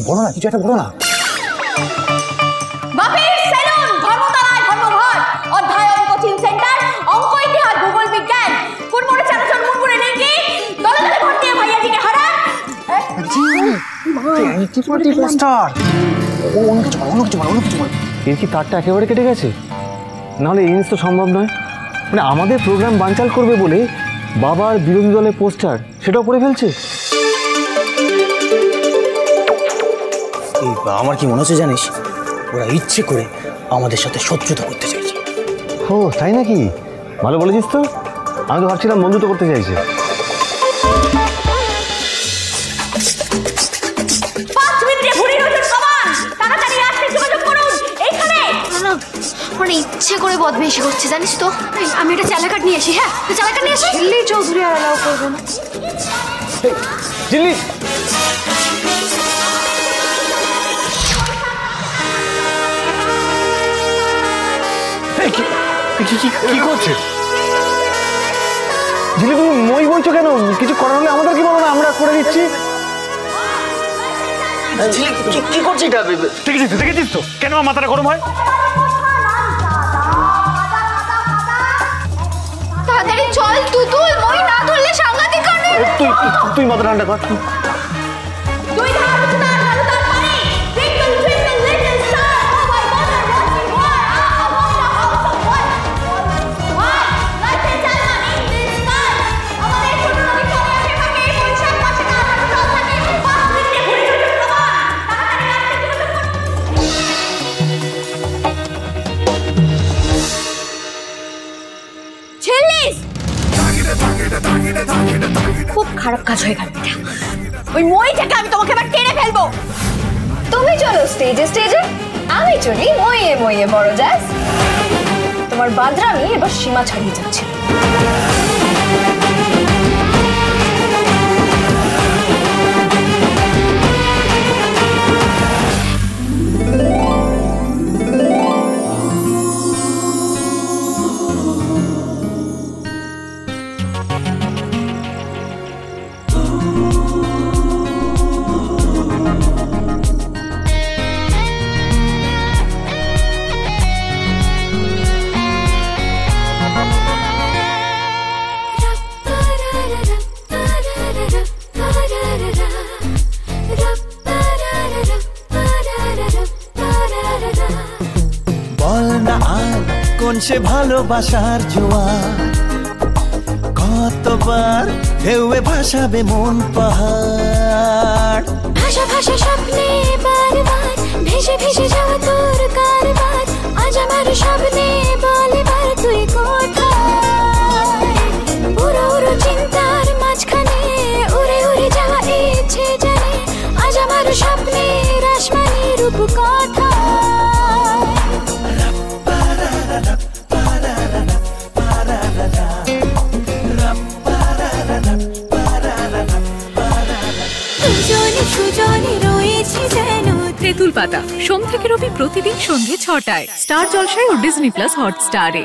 বলো না, কিছু একটা বলো না। বাপির সেলুন, ধর্মতলায় ধর্মঘট, অধ্যায় অঙ্ক টিম সেন্টার, অঙ্ক ইতিহাস ভূগোল বিজ্ঞান, ফুটবলের চারজন মুনমুনে নেকি, দলে দলে ভোট দিয়ে ভাইয়াজিকে হারান। এর কি তারটা একেবারে কেটে গেছে? নাহলে এই জিনিস তো সম্ভব নয়। মানে আমাদের প্রোগ্রাম বানচাল করবে বলে বাবার বিরোধী দলের পোস্টার সেটাও পড়ে ফেলছে। আমার কি মনে হচ্ছে জানিস, ওরা ইচ্ছে করে আমাদের সাথে শত্রুতা করতে চাইছে। ও তাই নাকি? ভালো বলেছিস তো, আমি তো ভাবছিলাম বন্ধুত্ব করতে চাইছে। মানে ইচ্ছে করে বদমাইশি করছে জানিস তো। আমি এটা চালা কাট নিয়ে আসি। হ্যাঁ তুই চালা কাট নিয়ে আসি। ঝিল্লি চৌধুরী আর অ্যালাউ করবো না। ঝিল্লি কি করছে? ঝিল্লি তুমি মই বলছো কেন? কিছু করার হলে আমাদের কি বলো না, আমরা করে দিচ্ছি। কি করছে এটা? দেখেছিস তো কেন আমার মাথাটা গরম হয়? তাড়াতাড়ি চল তুতুল, মই না ধরলে সাংঘাতিক কাণ্ড। তুই মাথা ঠান্ডা কর। খুব খারাপ কাজ হয়ে গেল। ওই মইটাকে আমি তোমাকে এবার টেনে ফেলবো। তুমি চলো স্টেজে স্টেজে, আমি চলি মইয়ে মইয়ে বড় যাস। তোমার বাদরামি এবার সীমা ছাড়িয়ে যাচ্ছে। সে ভালোবাসার জোয়ার কতবার ঢেউয়ে ভাসাবে মন পাহাড়। ভাষা ভাষা স্বপ্নে বারবার ভেসে ভেসে যাওয়া তোর কারবার। আজ আমার স্বপ্নে বলে বার তুই কোথায়। উড়ো উড়ো চিন্তার মাঝখানে উড়ে উড়ে যাওয়া ইচ্ছে জানে। আজ আমার স্বপ্নে আসমানি রূপ কথা। তেঁতুল পাতা সোম থেকে রবি প্রতিদিন সন্ধ্যে ৬টায় স্টার জলসায় ও ডিজনি প্লাস হটস্টারে।